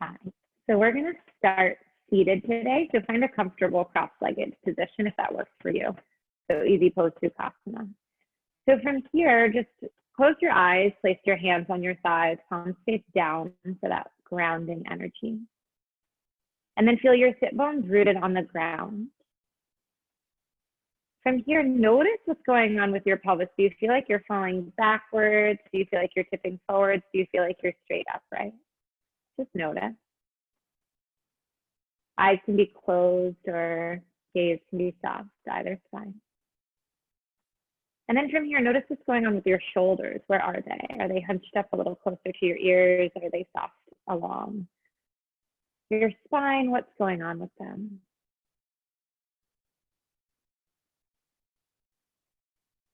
Hi. So we're going to start seated today. So find a comfortable cross-legged position if that works for you. So easy pose Sukhasana. So from here, just close your eyes, place your hands on your thighs, palms face down for that grounding energy. And then feel your sit bones rooted on the ground. From here, notice what's going on with your pelvis. Do you feel like you're falling backwards? Do you feel like you're tipping forwards? Do you feel like you're straight upright? Just notice. Eyes can be closed or gaze can be soft, either fine. And then from here, notice what's going on with your shoulders. Where are they? Are they hunched up a little closer to your ears? Are they soft along your spine? What's going on with them?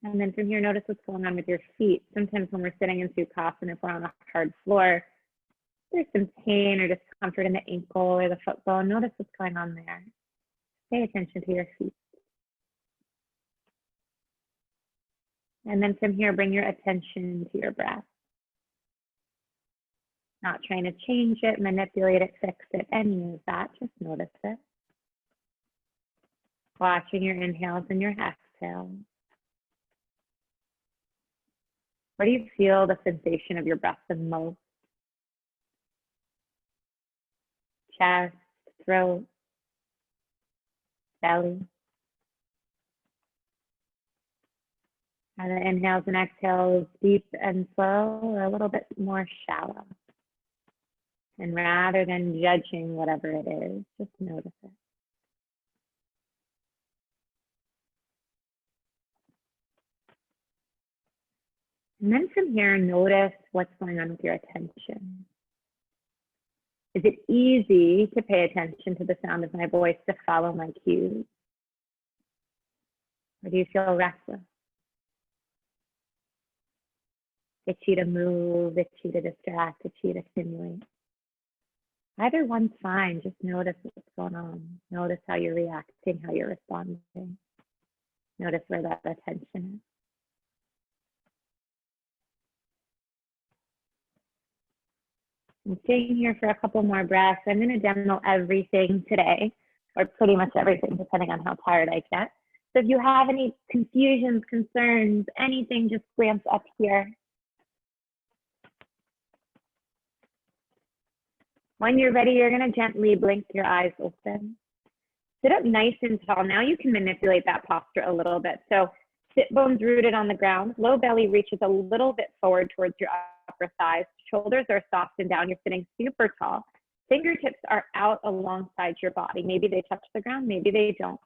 And then from here, notice what's going on with your feet. Sometimes when we're sitting in Sukhasana, if we're on a hard floor, there's some pain or discomfort in the ankle or the foot bone. Notice what's going on there. Pay attention to your feet. And then from here, bring your attention to your breath. Not trying to change it, manipulate it, fix it, any of that. Just notice it. Watching your inhales and your exhales. Where do you feel the sensation of your breath the most? Chest, throat, belly. Are the inhales and exhales deep and slow or a little bit more shallow? And rather than judging whatever it is, just notice it. And then from here, notice what's going on with your attention. Is it easy to pay attention to the sound of my voice, to follow my cues? Or do you feel restless? Itchy to move, itchy to distract, itchy to stimulate? Either one's fine, just notice what's going on. Notice how you're reacting, how you're responding. Notice where that attention is. I'm staying here for a couple more breaths. I'm going to demo everything today, or pretty much everything, depending on how tired I get. So if you have any confusions, concerns, anything, just glance up here. When you're ready, you're going to gently blink your eyes open. Sit up nice and tall. Now you can manipulate that posture a little bit. So sit bones rooted on the ground. Low belly reaches a little bit forward towards your upper thighs. Shoulders are soft and down. You're sitting super tall. Fingertips are out alongside your body. Maybe they touch the ground, maybe they don't.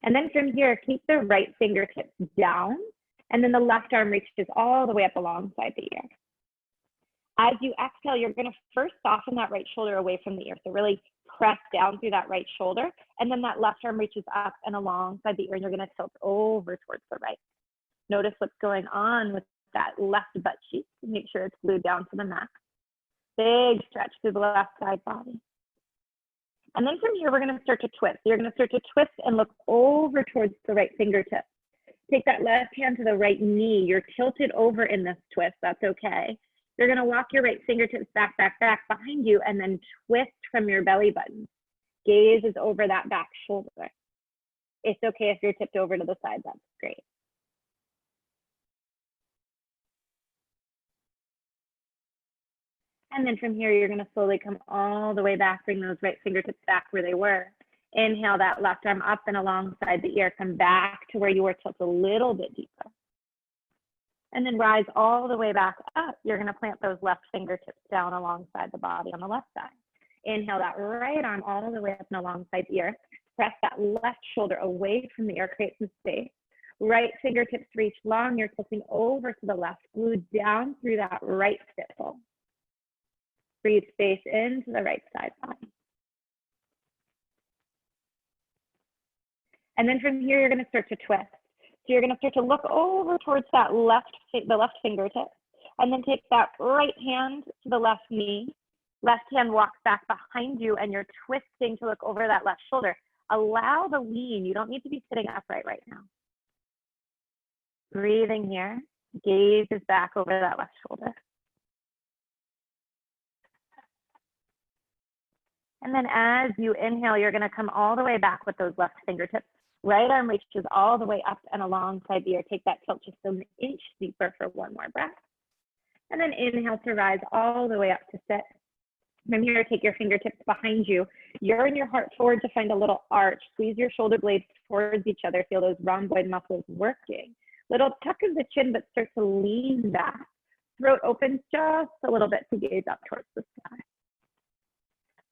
And then from here, keep the right fingertips down. And then the left arm reaches all the way up alongside the ear. As you exhale, you're going to first soften that right shoulder away from the ear. So really press down through that right shoulder. And then that left arm reaches up and alongside the ear. And you're going to tilt over towards the right. Notice what's going on with that left butt cheek. Make sure it's glued down to the mat. Big stretch through the left side body. And then from here, we're going to start to twist. You're going to start to twist and look over towards the right fingertip. Take that left hand to the right knee. You're tilted over in this twist. That's okay. You're going to walk your right fingertips back, back, back behind you and then twist from your belly button. Gaze is over that back shoulder. It's okay if you're tipped over to the side. That's great. And then from here, you're going to slowly come all the way back, bring those right fingertips back where they were. Inhale that left arm up and alongside the ear. Come back to where you were, tilt a little bit deeper. And then rise all the way back up. You're going to plant those left fingertips down alongside the body on the left side. Inhale that right arm all the way up and alongside the ear. Press that left shoulder away from the ear, create some space. Right fingertips reach long. You're tilting over to the left, glued down through that right stipple. Breathe space into the right side body. And then from here, you're going to start to twist. So you're going to start to look over towards that the left fingertip, and then take that right hand to the left knee. Left hand walks back behind you, and you're twisting to look over that left shoulder. Allow the lean. You don't need to be sitting upright right now. Breathing here. Gaze is back over that left shoulder. And then as you inhale, you're going to come all the way back with those left fingertips. Right arm reaches all the way up and alongside the ear. Take that tilt just an inch deeper for one more breath. And then inhale to rise all the way up to sit. From here, take your fingertips behind you. Yearn your heart forward to find a little arch. Squeeze your shoulder blades towards each other. Feel those rhomboid muscles working. Little tuck of the chin, but start to lean back. Throat opens just a little bit to gaze up towards the sky.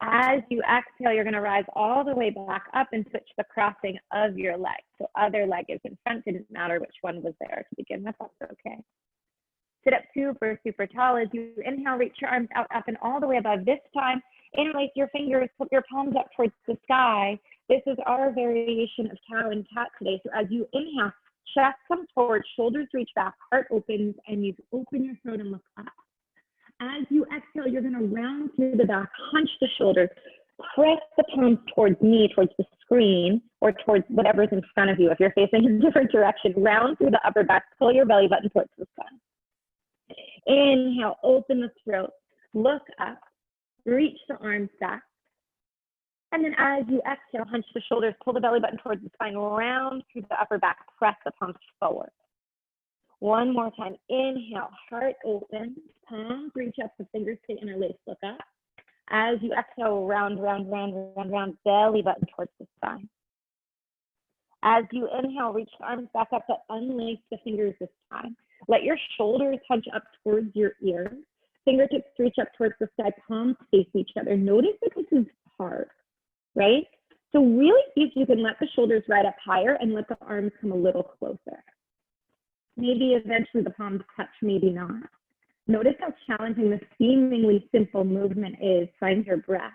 As you exhale, you're going to rise all the way back up and switch the crossing of your leg. So other leg is in front. Didn't matter which one was there to begin with. That's okay. Sit up super, super tall. As you inhale, reach your arms out, up, and all the way above. This time, interlace your fingers, put your palms up towards the sky. This is our variation of cow and cat today. So as you inhale, chest comes forward, shoulders reach back, heart opens, and you open your throat and look up. As you exhale, you're going to round through the back, hunch the shoulders, press the palms towards me, towards the screen, or towards whatever's in front of you. If you're facing a different direction, round through the upper back, pull your belly button towards the sky. Inhale, open the throat, look up, reach the arms back. And then as you exhale, hunch the shoulders, pull the belly button towards the spine, round through the upper back, press the palms forward. One more time. Inhale, heart open, palms reach up, the fingers stay interlaced, look up. As you exhale, round, round, round, round, round, belly button towards the spine. As you inhale, reach the arms back up, but unlace the fingers this time. Let your shoulders hunch up towards your ears. Fingertips reach up towards the sky, palms face each other. Notice that this is hard, right? So really see if you can let the shoulders ride up higher and let the arms come a little closer. Maybe eventually the palms touch, maybe not. Notice how challenging this seemingly simple movement is. Find your breath.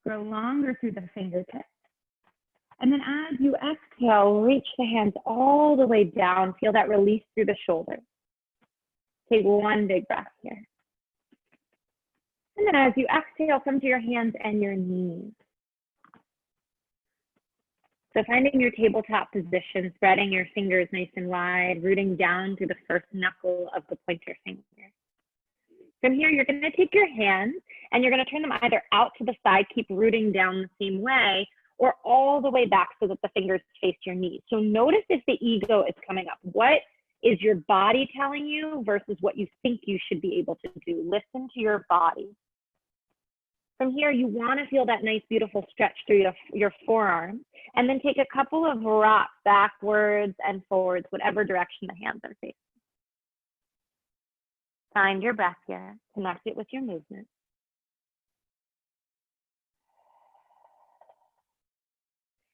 Grow longer through the fingertips. And then as you exhale, reach the hands all the way down. Feel that release through the shoulders. Take one big breath here. And then as you exhale, come to your hands and your knees. So finding your tabletop position, spreading your fingers nice and wide, rooting down through the first knuckle of the pointer finger. From here, you're going to take your hands and you're going to turn them either out to the side, keep rooting down the same way, or all the way back so that the fingers face your knees. So notice if the ego is coming up. What is your body telling you versus what you think you should be able to do? Listen to your body. From here, you want to feel that nice, beautiful stretch through your forearms, and then take a couple of rocks backwards and forwards, whatever direction the hands are facing. Find your breath here. Connect it with your movement.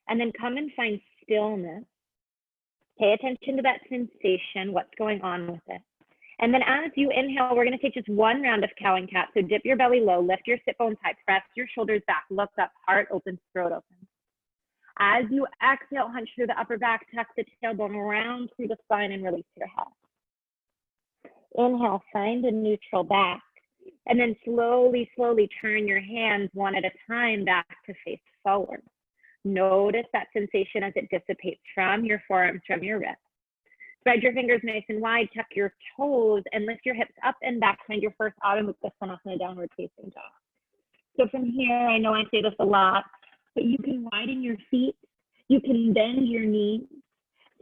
And then come and find stillness. Pay attention to that sensation, what's going on with it. And then as you inhale, we're going to take just one round of cow and cat. So dip your belly low, lift your sit bones high, press your shoulders back, look up, heart opens, throat opens. As you exhale, hunch through the upper back, tuck the tailbone around through the spine and release your head. Inhale, find a neutral back. And then slowly, slowly turn your hands one at a time back to face forward. Notice that sensation as it dissipates from your forearms, from your wrists. Spread your fingers nice and wide, tuck your toes, and lift your hips up and back. Find your first Adho Mukha Svanasana, downward facing dog. So from here, I know I say this a lot, but you can widen your feet. You can bend your knees.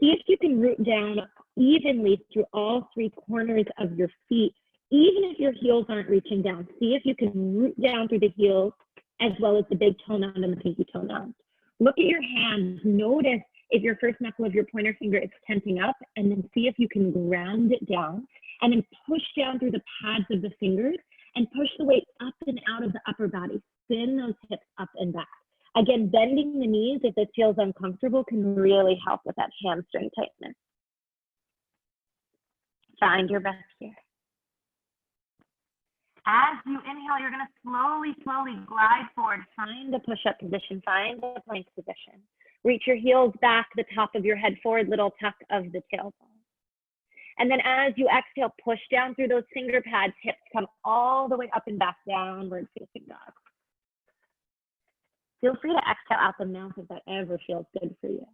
See if you can root down evenly through all three corners of your feet, even if your heels aren't reaching down. See if you can root down through the heels as well as the big toe mound and the pinky toe mound. Look at your hands. Notice if your first knuckle of your pointer finger is tenting up, and then see if you can ground it down, and then push down through the pads of the fingers and push the weight up and out of the upper body. Spin those hips up and back. Again, bending the knees if this feels uncomfortable can really help with that hamstring tightness. Find your breath here. As you inhale, you're going to slowly, slowly glide forward. Find the push-up position. Find the plank position. Reach your heels back, the top of your head forward, little tuck of the tailbone. And then as you exhale, push down through those finger pads. Hips come all the way up and back, downward facing dog. Feel free to exhale out the mouth if that ever feels good for you.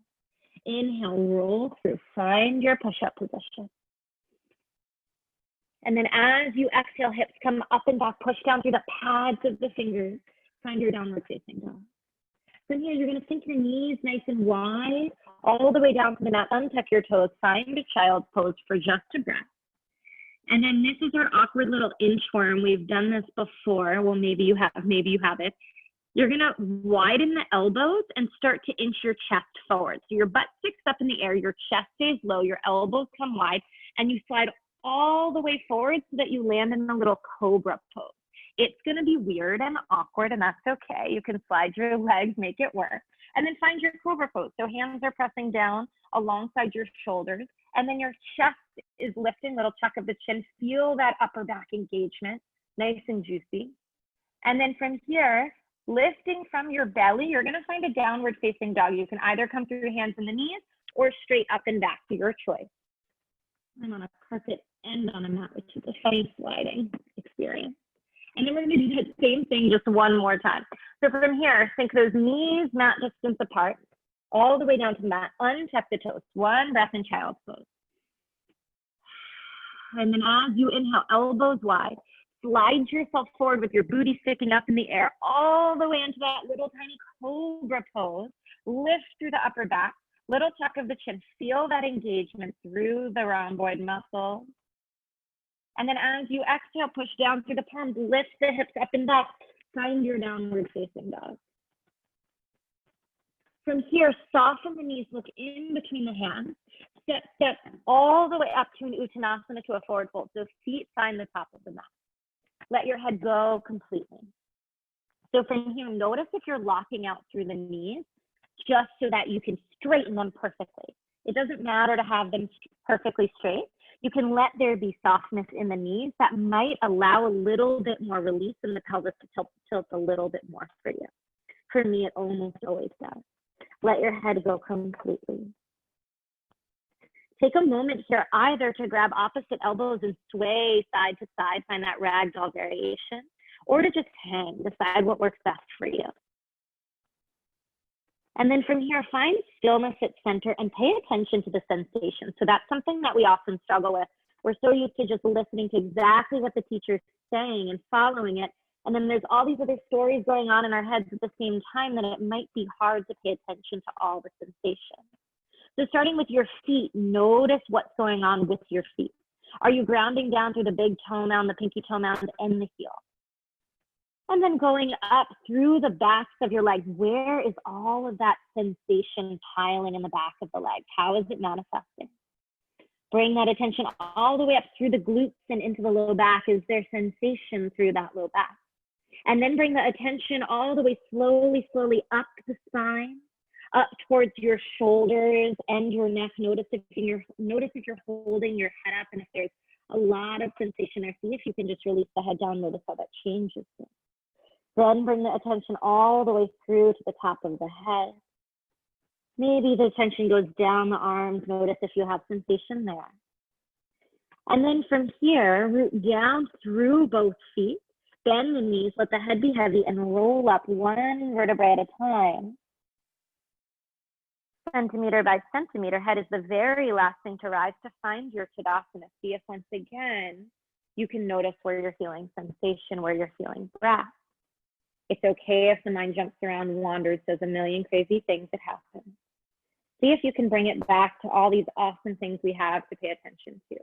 Inhale, roll through. Find your push-up position. And then as you exhale, hips come up and back, push down through the pads of the fingers. Find your downward facing dog. From here, you're going to sink your knees nice and wide, all the way down to the mat. Untuck your toes. Find a child's pose for just a breath. And then this is our awkward little inchworm. We've done this before. Well, maybe you have, maybe you haven't. You're going to widen the elbows and start to inch your chest forward. So your butt sticks up in the air, your chest stays low, your elbows come wide, and you slide all the way forward so that you land in the little cobra pose. It's going to be weird and awkward, and that's okay. You can slide your legs, make it work. And then find your cobra pose. So hands are pressing down alongside your shoulders, and then your chest is lifting, little tuck of the chin. Feel that upper back engagement, nice and juicy. And then from here, lifting from your belly, you're going to find a downward facing dog. You can either come through your hands and the knees or straight up and back to your choice. I'm on a carpet and on a mat, which is a funny sliding experience. And then we're going to do that same thing just one more time. So from here, sink those knees mat distance apart, all the way down to the mat. Untuck the toes. One breath in child's pose. And then as you inhale, elbows wide. Slide yourself forward with your booty sticking up in the air, all the way into that little tiny cobra pose. Lift through the upper back, little tuck of the chin. Feel that engagement through the rhomboid muscle. And then as you exhale, push down through the palms, lift the hips up and back. Find your downward facing dog. From here, soften the knees, look in between the hands. Step all the way up to an uttanasana, to a forward fold. So feet find the top of the mat. Let your head go completely. So from here, notice if you're locking out through the knees, just so that you can straighten them perfectly. It doesn't matter to have them perfectly straight. You can let there be softness in the knees that might allow a little bit more release in the pelvis to tilt a little bit more for you. For me, it almost always does. Let your head go completely. Take a moment here either to grab opposite elbows and sway side to side, find that ragdoll variation, or to just hang, decide what works best for you. And then from here, find stillness at center and pay attention to the sensation. So that's something that we often struggle with. We're so used to just listening to exactly what the teacher's saying and following it. And then there's all these other stories going on in our heads at the same time that it might be hard to pay attention to all the sensations. So starting with your feet, notice what's going on with your feet. Are you grounding down through the big toe mound, the pinky toe mound, and the heel? And then going up through the backs of your legs, where is all of that sensation piling in the back of the leg? How is it manifesting? Bring that attention all the way up through the glutes and into the low back. Is there sensation through that low back? And then bring the attention all the way slowly up the spine, up towards your shoulders and your neck. Notice if you're holding your head up and if there's a lot of sensation there. See if you can just release the head down. Notice how that changes things. Then bring the attention all the way through to the top of the head. Maybe the attention goes down the arms. Notice if you have sensation there. And then from here, root down through both feet. Bend the knees, let the head be heavy, and roll up one vertebrae at a time. Centimeter by centimeter. Head is the very last thing to rise to find your Tadasana. See if once again, you can notice where you're feeling sensation, where you're feeling breath. It's okay if the mind jumps around, wanders, does a million crazy things that happen. See if you can bring it back to all these awesome things we have to pay attention to.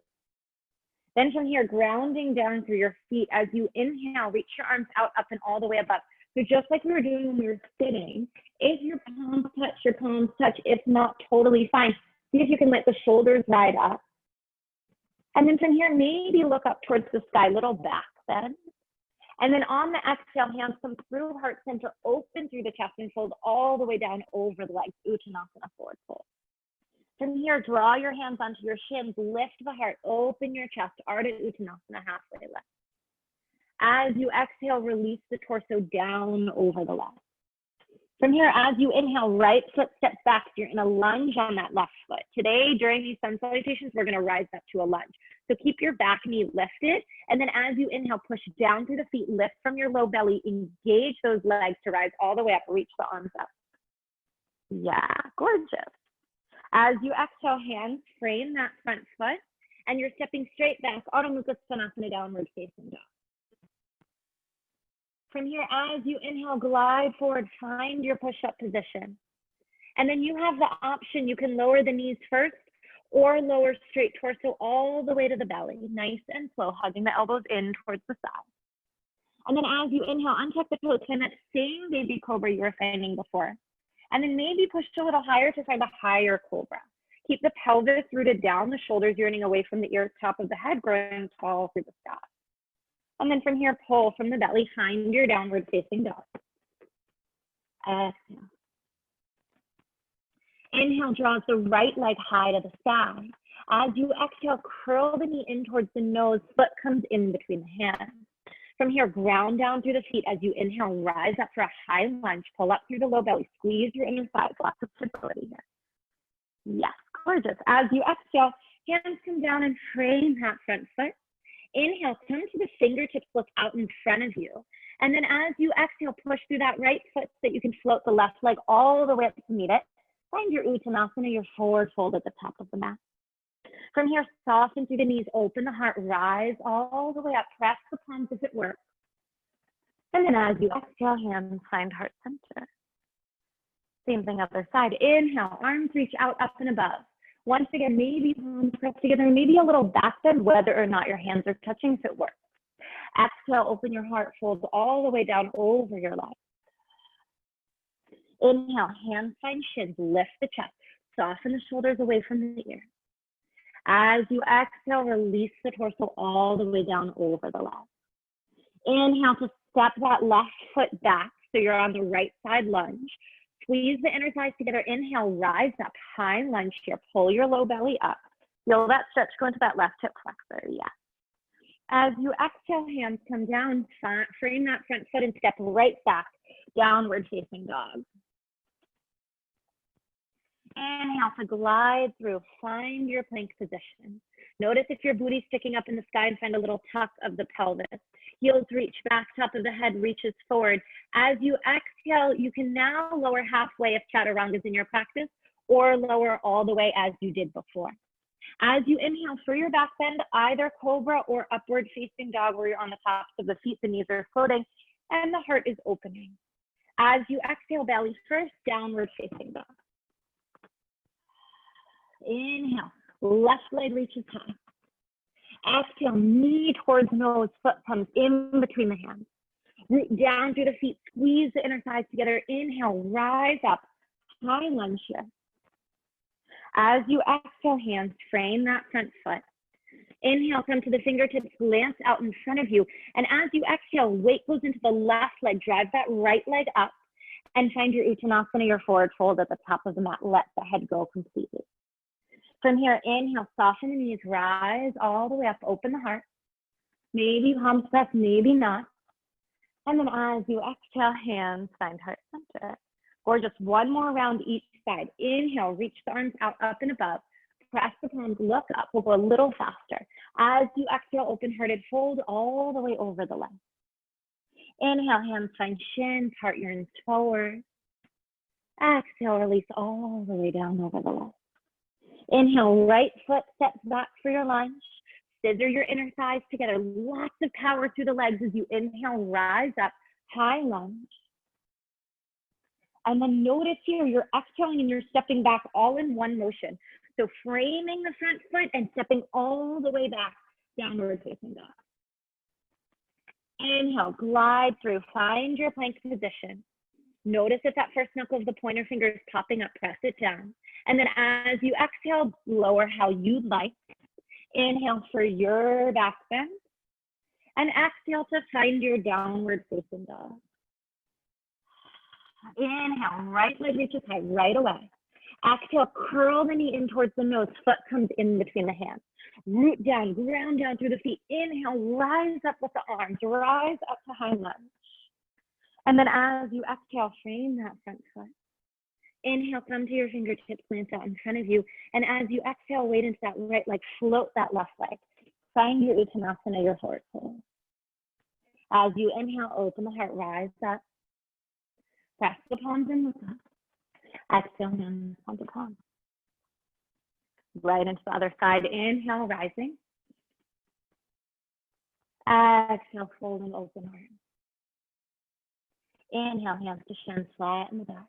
Then from here, grounding down through your feet. As you inhale, reach your arms out, up, and all the way above. So just like we were doing when we were sitting, if your palms touch, your palms touch. If not, totally fine. See if you can let the shoulders ride up. And then from here, maybe look up towards the sky, little back bend. And then on the exhale, hands come through heart center, open through the chest and fold all the way down over the legs, Uttanasana, forward fold. From here, draw your hands onto your shins, lift the heart, open your chest, Ardha Uttanasana, halfway lift. As you exhale, release the torso down over the left. From here, as you inhale, right foot steps back. You're in a lunge on that left foot. Today, during these sun salutations, we're gonna rise up to a lunge. So keep your back knee lifted. And then as you inhale, push down through the feet, lift from your low belly, engage those legs to rise all the way up, reach the arms up. Yeah, gorgeous. As you exhale, hands frame that front foot, and you're stepping straight back, Adho Mukha Svanasana, downward facing dog. From here, as you inhale, glide forward, find your push-up position. And then you have the option, you can lower the knees first or lower straight torso all the way to the belly, nice and slow, hugging the elbows in towards the side. And then as you inhale, untuck the toes, find that same baby cobra you were finding before. And then maybe push a little higher to find a higher cobra. Keep the pelvis rooted down, the shoulders yearning away from the ears, top of the head, growing tall through the sky. And then from here, pull from the belly, find your downward facing dog. Exhale. Inhale, draws the right leg high to the sky. As you exhale, curl the knee in towards the nose, foot comes in between the hands. From here, ground down through the feet. As you inhale, rise up for a high lunge, pull up through the low belly, squeeze your inner thighs, lots of stability here. Yes, gorgeous. As you exhale, hands come down and frame that front foot. Inhale, come to the fingertips, look out in front of you. And then as you exhale, push through that right foot so that you can float the left leg all the way up to meet it. Find your Uttanasana, your forward fold at the top of the mat. From here, soften through the knees, open the heart, rise all the way up, press the palms if it works. And then as you exhale, hands find heart center. Same thing other side. Inhale, arms reach out, up and above. Once again, maybe palms press together, maybe a little back bend, whether or not your hands are touching if it works. Exhale, open your heart, fold all the way down over your legs. Inhale, hands find shins, lift the chest, soften the shoulders away from the ears. As you exhale, release the torso all the way down over the legs. Inhale to step that left foot back so you're on the right side lunge. Squeeze the inner thighs together. Inhale, rise up, high lunge here. Pull your low belly up. Feel that stretch go into that left hip flexor, yes. As you exhale, hands come down, frame that front foot and step right back, downward facing dog. Inhale to glide through, find your plank position. Notice if your booty's sticking up in the sky and find a little tuck of the pelvis. Heels reach back, top of the head reaches forward. As you exhale, you can now lower halfway if chaturanga is in your practice, or lower all the way as you did before. As you inhale for your back bend, either cobra or upward facing dog where you're on the tops of the feet, the knees are floating, and the heart is opening. As you exhale, belly first, downward facing dog. Inhale, left leg reaches high. Exhale, knee towards nose, foot comes in between the hands. Root down through the feet, squeeze the inner thighs together. Inhale, rise up, high lunge here. As you exhale, hands frame that front foot. Inhale, come to the fingertips, glance out in front of you. And as you exhale, weight goes into the left leg, drive that right leg up, and find your Uttanasana, your forward fold at the top of the mat. Let the head go completely. From here, inhale, soften the knees, rise all the way up, open the heart. Maybe palms press, maybe not. And then as you exhale, hands find heart center. Gorgeous, one more round each side. Inhale, reach the arms out, up and above. Press the palms, look up, we'll go a little faster. As you exhale, open-hearted fold all the way over the leg. Inhale, hands find shins, heart yearns forward. Exhale, release all the way down over the leg. Inhale, right foot steps back for your lunge. Scissor your inner thighs together. Lots of power through the legs as you inhale, rise up, high lunge. And then notice here, you're exhaling and you're stepping back all in one motion. So framing the front foot and stepping all the way back, downward facing dog. Inhale, glide through, find your plank position. Notice if that first knuckle of the pointer finger is popping up, press it down. And then as you exhale, lower how you'd like. Inhale for your back bend. And exhale to find your downward facing dog. Inhale, right leg reaches high right away. Exhale, curl the knee in towards the nose, foot comes in between the hands. Root down, ground down through the feet. Inhale, rise up with the arms, rise up to high lunge. And then as you exhale, frame that front foot. Inhale, come to your fingertips, glance out in front of you. And as you exhale, weight into that right leg, float that left leg. Find your Uttanasana, your forward fold. As you inhale, open the heart, rise up. Press the palms and look up. Exhale, hands onto palms. Right into the other side. Inhale, rising. Exhale, fold and open arms. Inhale, hands to shins, flat in the back.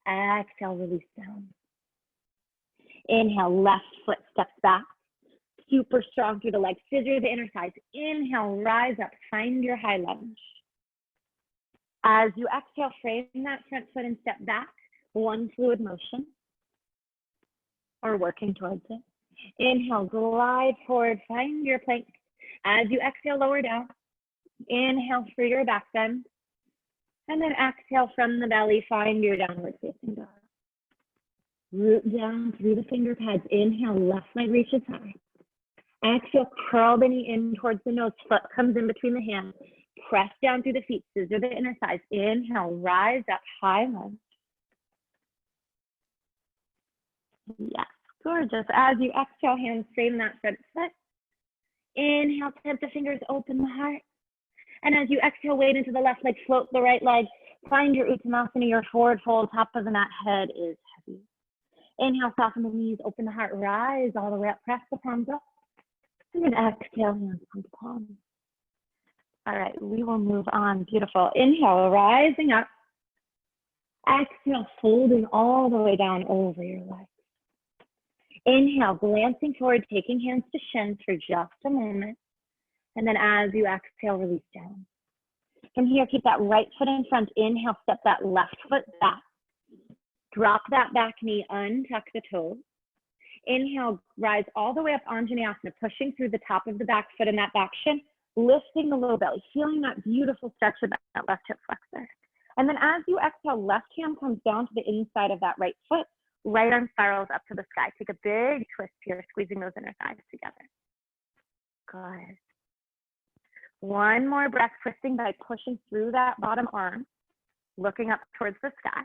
Exhale, release down. Inhale, left foot steps back. Super strong through the legs. Scissor the inner thighs. Inhale, rise up. Find your high lunge. As you exhale, frame that front foot and step back. One fluid motion, or working towards it. Inhale, glide forward. Find your plank. As you exhale, lower down. Inhale for your back bend. And then exhale from the belly. Find your downward facing dog. Root down through the finger pads. Inhale, left leg reaches high. Exhale, curl the knee in towards the nose. Foot comes in between the hands. Press down through the feet. Scissor the inner thighs. Inhale, rise up, high lunge. Yes, gorgeous. As you exhale, hands frame that front foot. Inhale, tip the fingers, open the heart. And as you exhale, weight into the left leg, float the right leg. Find your Uttanasana, your forward fold. Top of the mat, head is heavy. Inhale, soften the knees, open the heart, rise all the way up, press the palms up. And then exhale, hands come to palms. All right, we will move on. Beautiful. Inhale, rising up. Exhale, folding all the way down over your legs. Inhale, glancing forward, taking hands to shins for just a moment. And then as you exhale, release down. From here, keep that right foot in front. Inhale, step that left foot back. Drop that back knee, untuck the toes. Inhale, rise all the way up, Anjaneyasana, pushing through the top of the back foot and that back shin, lifting the low belly, feeling that beautiful stretch of that left hip flexor. And then as you exhale, left hand comes down to the inside of that right foot, right arm spirals up to the sky. Take a big twist here, squeezing those inner thighs together. Good. One more breath, twisting by pushing through that bottom arm, looking up towards the sky.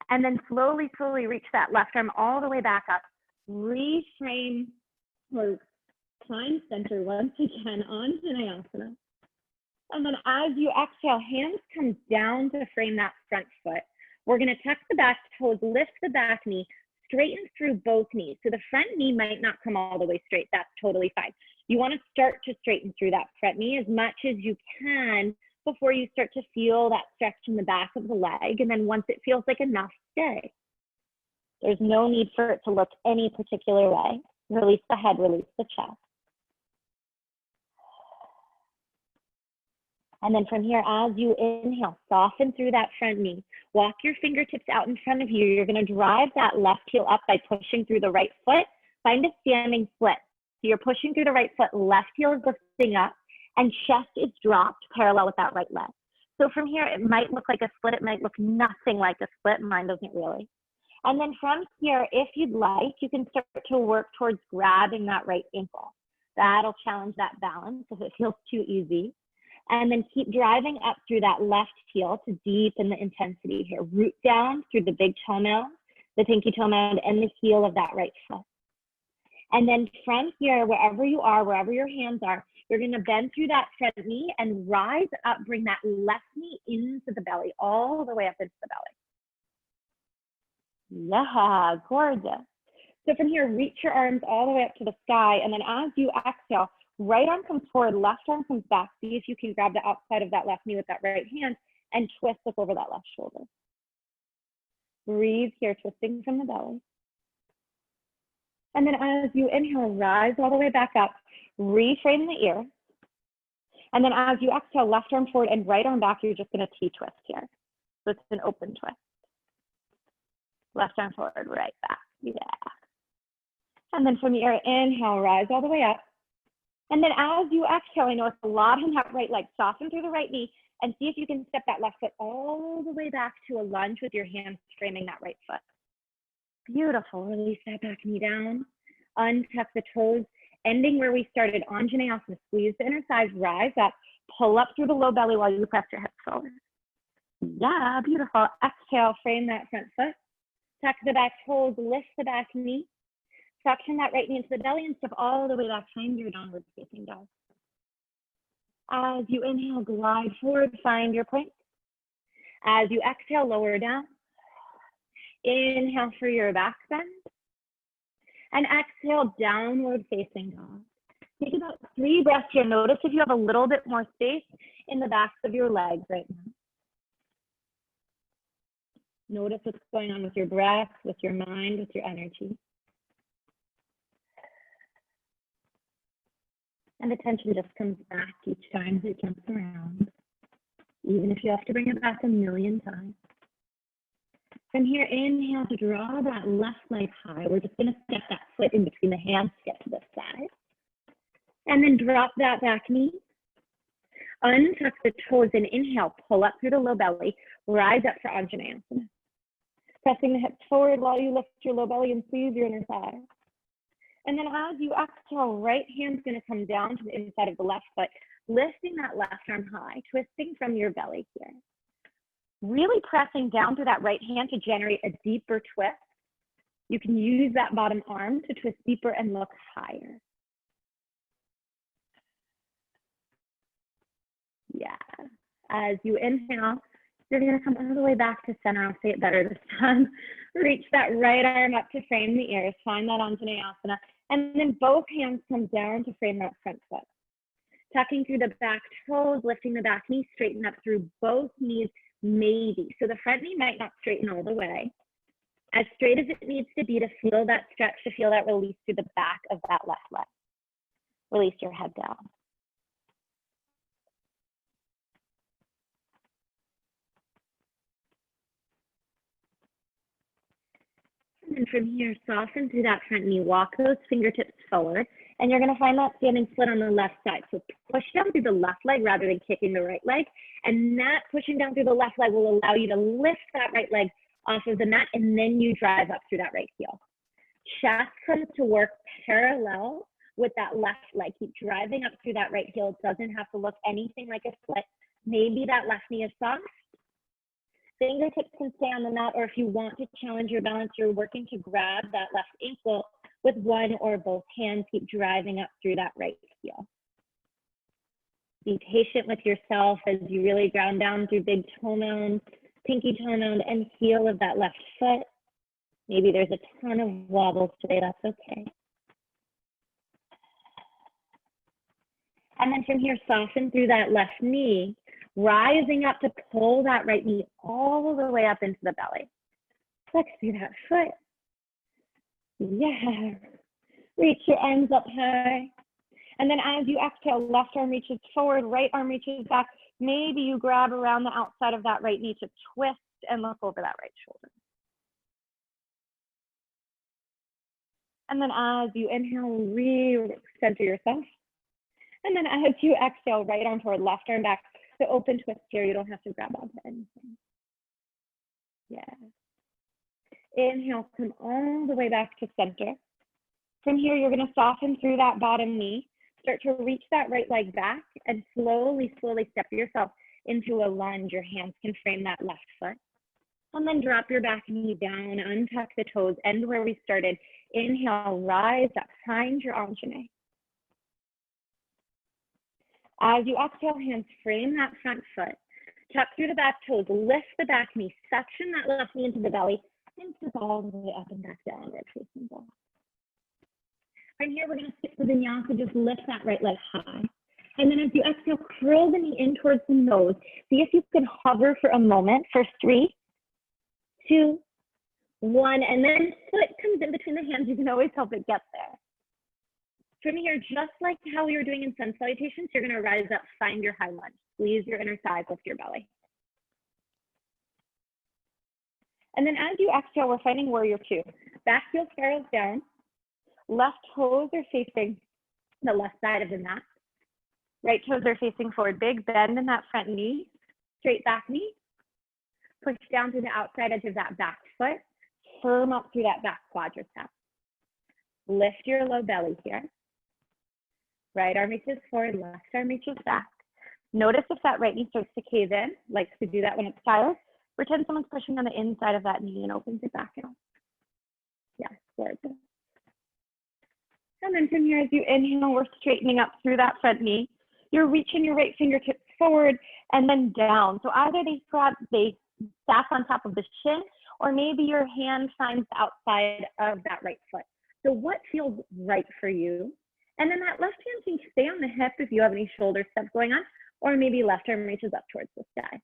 And then slowly, slowly reach that left arm all the way back up. Reframe or climb center once again on Vinyasa. And then as you exhale, hands come down to frame that front foot. We're going to tuck the back toes, lift the back knee, straighten through both knees. So the front knee might not come all the way straight. That's totally fine. You want to start to straighten through that front knee as much as you can before you start to feel that stretch in the back of the leg. And then once it feels like enough, stay. There's no need for it to look any particular way. Release the head, release the chest. And then from here, as you inhale, soften through that front knee. Walk your fingertips out in front of you. You're going to drive that left heel up by pushing through the right foot. Find a standing split. So you're pushing through the right foot, left heel is lifting up, and chest is dropped parallel with that right leg. So from here, it might look like a split. It might look nothing like a split. Mine doesn't really. And then from here, if you'd like, you can start to work towards grabbing that right ankle. That'll challenge that balance if it feels too easy. And then keep driving up through that left heel to deepen the intensity here. Root down through the big toenail, the pinky toenail, and the heel of that right foot. And then from here, wherever you are, wherever your hands are, you're going to bend through that front knee and rise up, bring that left knee into the belly, all the way up into the belly. Yeah, gorgeous. So from here, reach your arms all the way up to the sky. And then as you exhale, right arm comes forward, left arm comes back. See if you can grab the outside of that left knee with that right hand and twist up over that left shoulder. Breathe here, twisting from the belly. And then as you inhale, rise all the way back up, reframe the ear. And then as you exhale, left arm forward and right arm back, you're just going to T-twist here. So it's an open twist. Left arm forward, right back. Yeah. And then from here, inhale, rise all the way up. And then as you exhale, I know it's a lot on that right leg, soften through the right knee and see if you can step that left foot all the way back to a lunge with your hands framing that right foot. Beautiful. Release that back knee down. Untuck the toes, ending where we started. Anjaneyasana. Squeeze the inner thighs, rise up, pull up through the low belly while you press your hips forward. Yeah, beautiful. Exhale, frame that front foot. Tuck the back toes, lift the back knee. Suction that right knee into the belly and step all the way back. Find your downward facing dog. As you inhale, glide forward, find your plank. As you exhale, lower down. Inhale for your back bend. And exhale, downward facing dog. Take about 3 breaths here. Notice if you have a little bit more space in the backs of your legs right now. Notice what's going on with your breath, with your mind, with your energy. And the tension just comes back each time it jumps around, even if you have to bring it back a million times. From here, inhale to draw that left leg high. We're just going to step that foot in between the hands to get to the side. And then drop that back knee. Untuck the toes and inhale, pull up through the low belly, rise up for Anjaneyasana. Pressing the hips forward while you lift your low belly and squeeze your inner thigh. And then as you exhale, right hand's going to come down to the inside of the left foot, lifting that left arm high, twisting from your belly here. Really pressing down through that right hand to generate a deeper twist. You can use that bottom arm to twist deeper and look higher. Yeah. As you inhale, you're going to come all the way back to center. I'll say it better this time. Reach that right arm up to frame the ears. Find that Anjaneyasana. And then both hands come down to frame that front foot. Tucking through the back toes, lifting the back knee, straighten up through both knees, maybe. So the front knee might not straighten all the way. As straight as it needs to be to feel that stretch, to feel that release through the back of that left leg. Release your head down. And from here, soften through that front knee. Walk those fingertips forward. And you're going to find that standing split on the left side. So push down through the left leg rather than kicking the right leg. And that pushing down through the left leg will allow you to lift that right leg off of the mat. And then you drive up through that right heel. Chest comes to work parallel with that left leg. Keep driving up through that right heel. It doesn't have to look anything like a split. Maybe that left knee is soft. Fingertips can stay on the mat, or if you want to challenge your balance, you're working to grab that left ankle with one or both hands. Keep driving up through that right heel. Be patient with yourself as you really ground down through big toe mound, pinky toe mound, and heel of that left foot. Maybe there's a ton of wobbles today, that's okay. And then from here, soften through that left knee, rising up to pull that right knee all the way up into the belly. Flex through that foot. Yeah. Reach your arms up high. And then as you exhale, left arm reaches forward, right arm reaches back. Maybe you grab around the outside of that right knee to twist and look over that right shoulder. And then as you inhale, re-center yourself. And then as you exhale, right arm forward, left arm back. The open twist here, you don't have to grab onto anything. Yeah. Inhale, come all the way back to center. From here, you're going to soften through that bottom knee. Start to reach that right leg back and slowly, slowly step yourself into a lunge. Your hands can frame that left foot. And then drop your back knee down, untuck the toes, end where we started. Inhale, rise up, find your Anjaneyasana. As you exhale, hands frame that front foot. Tuck through the back toes, lift the back knee, suction that left knee into the belly, and step all the way up and back down, right facing ball. From here, we're going to skip the Vinyasa, just lift that right leg high. And then as you exhale, curl the knee in towards the nose. See if you can hover for a moment for 3, 2, 1, and then foot comes in between the hands. You can always help it get there. From here, just like how we were doing in sun salutations, you're going to rise up, find your high lunge. Squeeze your inner thighs, lift your belly. And then as you exhale, we're finding warrior 2. Back heel spirals down. Left toes are facing the left side of the mat. Right toes are facing forward. Big bend in that front knee. Straight back knee. Push down to the outside edge of that back foot. Firm up through that back quadricep. Lift your low belly here. Right arm reaches forward, left arm reaches back. Notice if that right knee starts to cave in, likes to do that when it's tired. Pretend someone's pushing on the inside of that knee and opens it back out. Yeah, gorgeous. And then from here, as you inhale, we're straightening up through that front knee. You're reaching your right fingertips forward and then down. So either they stack on top of the shin, or maybe your hand finds the outside of that right foot. So what feels right for you? And then that left hand can stay on the hip if you have any shoulder stuff going on, or maybe left arm reaches up towards the sky.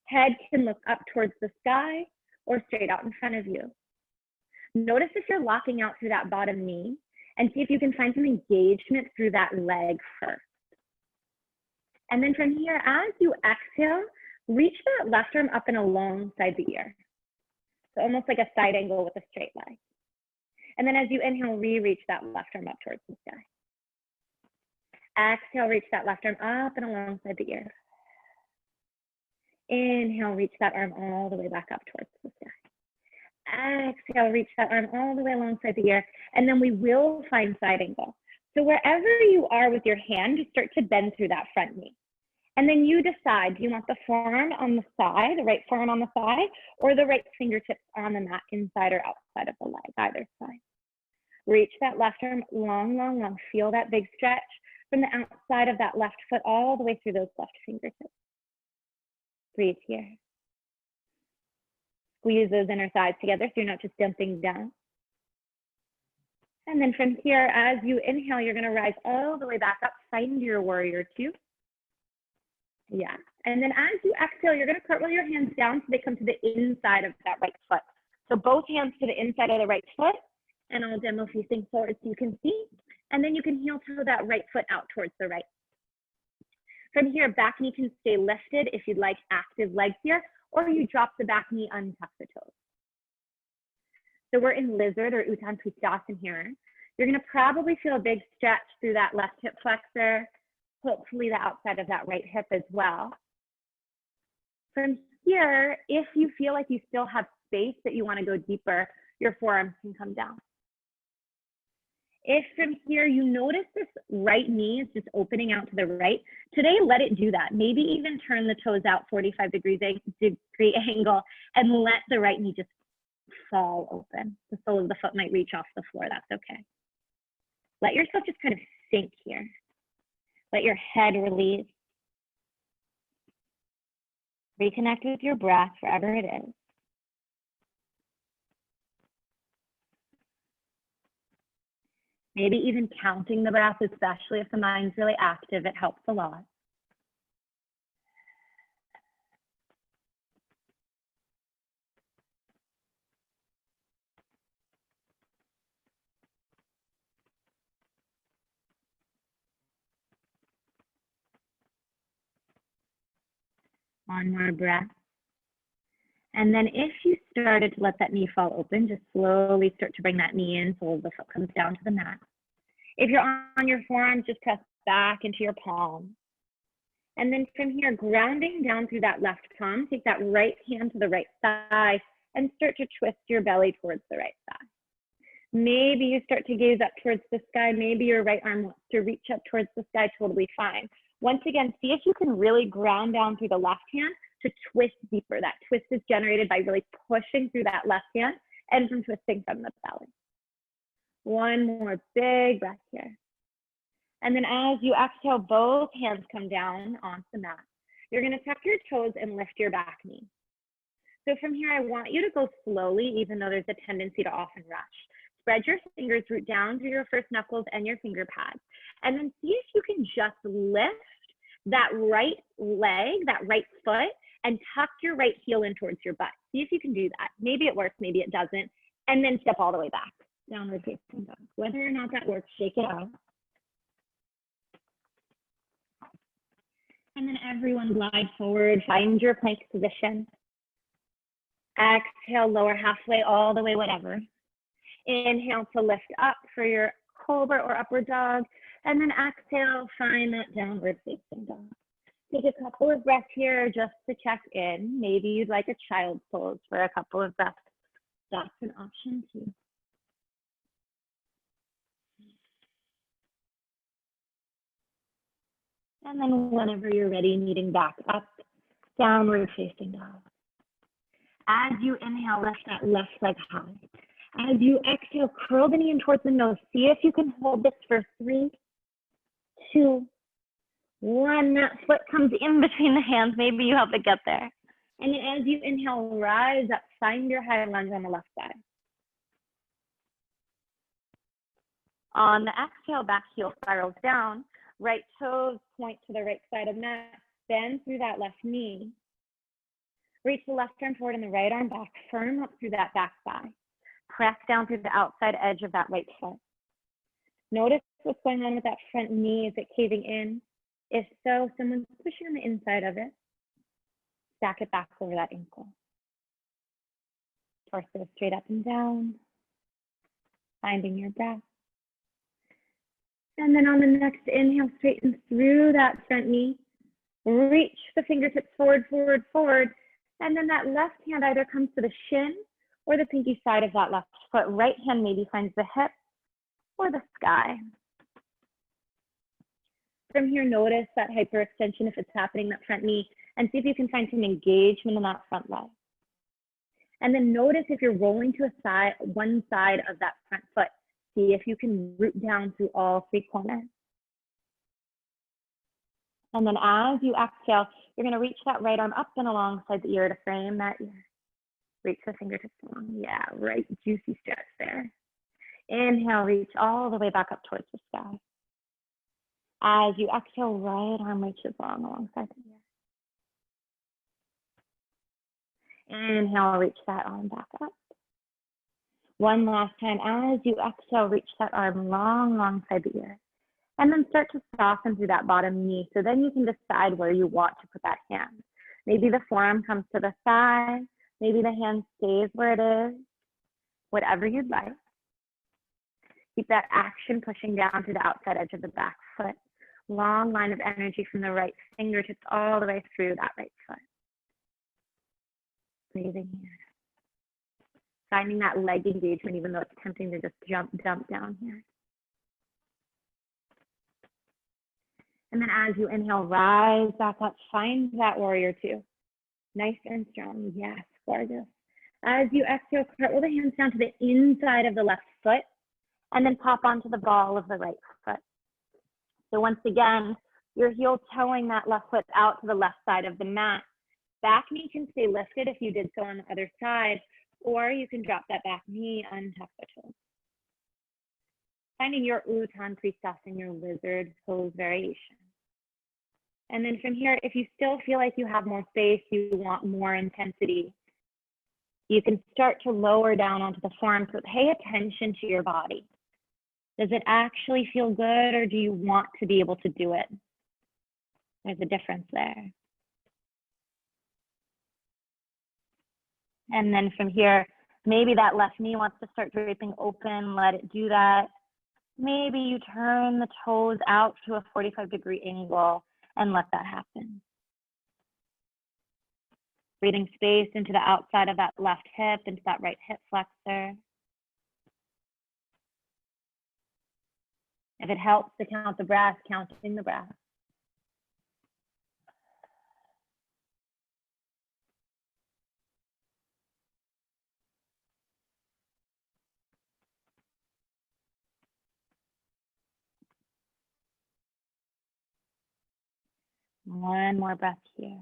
Head can look up towards the sky or straight out in front of you. Notice if you're locking out through that bottom knee and see if you can find some engagement through that leg first. And then from here, as you exhale, reach that left arm up and alongside the ear. So almost like a side angle with a straight leg. And then as you inhale, re-reach that left arm up towards the sky. Exhale, reach that left arm up and alongside the ear. Inhale, reach that arm all the way back up towards the sky. Exhale, reach that arm all the way alongside the ear. And then we will find side angle. So wherever you are with your hand, just start to bend through that front knee. And then you decide, do you want the forearm on the side, the right forearm on the side, or the right fingertips on the mat, inside or outside of the leg, either side. Reach that left arm long, long, long. Feel that big stretch from the outside of that left foot all the way through those left fingertips. Breathe here. Squeeze those inner thighs together so you're not just dumping down. And then from here, as you inhale, you're going to rise all the way back up, find your warrior two. Yeah. And then as you exhale, you're going to cartwheel your hands down so they come to the inside of that right foot. So both hands to the inside of the right foot, and I'll demo facing forward so you can see. And then you can heel toe that right foot out towards the right. From here, back knee can stay lifted if you'd like active legs here, or you drop the back knee, untuck the toes. So we're in lizard or Uttan Pustasana here. You're going to probably feel a big stretch through that left hip flexor, hopefully the outside of that right hip as well. From here, if you feel like you still have space that you want to go deeper, your forearms can come down. If from here you notice this right knee is just opening out to the right, today let it do that. Maybe even turn the toes out 45 degree angle and let the right knee just fall open. The sole of the foot might reach off the floor, that's okay. Let yourself just kind of sink here. Let your head release. Reconnect with your breath wherever it is. Maybe even counting the breath, especially if the mind's really active, it helps a lot. One more breath. And then if you started to let that knee fall open, just slowly start to bring that knee in so the foot comes down to the mat. If you're on your forearms, just press back into your palm. And then from here, grounding down through that left palm, take that right hand to the right thigh and start to twist your belly towards the right thigh. Maybe you start to gaze up towards the sky. Maybe your right arm wants to reach up towards the sky, totally fine. Once again, see if you can really ground down through the left hand to twist deeper. That twist is generated by really pushing through that left hand and from twisting from the belly. One more big breath here. And then as you exhale, both hands come down onto the mat. You're going to tuck your toes and lift your back knee. So from here, I want you to go slowly, even though there's a tendency to often rush. Spread your fingers, root down through your first knuckles and your finger pads. And then see if you can just lift that right leg, that right foot, and tuck your right heel in towards your butt. See if you can do that. Maybe it works, maybe it doesn't. And then step all the way back. Downward facing dog. Whether or not that works, shake it out. And then everyone glide forward, find your plank position. Exhale, lower halfway, all the way, whatever. Inhale to lift up for your cobra or upward dog. And then exhale, find that downward facing dog. Take a couple of breaths here just to check in. Maybe you'd like a child's pose for a couple of breaths. That's an option too. And then whenever you're ready, kneading back up, downward facing dog. As you inhale, lift that left leg high. As you exhale, curl the knee in towards the nose. See if you can hold this for 3, 2, 1. That foot comes in between the hands. Maybe you help it get there. And then as you inhale, rise up. Find your high lunge on the left side. On the exhale, back heel spirals down. Right toes point to the right side of mat. Bend through that left knee. Reach the left arm forward and the right arm back. Firm up through that back thigh. Press down through the outside edge of that right foot. Notice what's going on with that front knee. Is it caving in? If so, someone's pushing on the inside of it. Stack it back over that ankle. Torso straight up and down. Finding your breath. And then on the next inhale, straighten through that front knee. Reach the fingertips forward, forward, forward. And then that left hand either comes to the shin or the pinky side of that left foot. Right hand maybe finds the hip or the sky. From here, notice that hyperextension if it's happening, that front knee, and see if you can find some engagement in that front leg. And then notice if you're rolling to one side of that front foot. See if you can root down through all three corners. And then as you exhale, you're going to reach that right arm up and alongside the ear to frame that ear. Reach the fingertips along. Yeah, right, juicy stretch there. Inhale, reach all the way back up towards the sky. As you exhale, right arm reaches long alongside the ear. Inhale, reach that arm back up. One last time, as you exhale, reach that arm long alongside the ear. And then start to soften through that bottom knee. So then you can decide where you want to put that hand. Maybe the forearm comes to the thigh. Maybe the hand stays where it is. Whatever you'd like. Keep that action pushing down to the outside edge of the back foot. Long line of energy from the right fingertips all the way through that right foot. Breathing here. Finding that leg engagement, even though it's tempting to just dump down here. And then as you inhale, rise back up, find that warrior two. Nice and strong, yes, gorgeous. As you exhale, cartwheel the hands down to the inside of the left foot, and then pop onto the ball of the right foot. So once again, your heel toeing that left foot out to the left side of the mat. Back knee can stay lifted if you did so on the other side, or you can drop that back knee, untuck the toes. Finding your Uttan priestess and your lizard pose variation. And then from here, if you still feel like you have more space, you want more intensity, you can start to lower down onto the forearm. So pay attention to your body. Does it actually feel good, or do you want to be able to do it? There's a difference there. And then from here, maybe that left knee wants to start draping open, let it do that. Maybe you turn the toes out to a 45-degree angle and let that happen. Breathing space into the outside of that left hip, into that right hip flexor. If it helps to count the breath, counting the breath. One more breath here.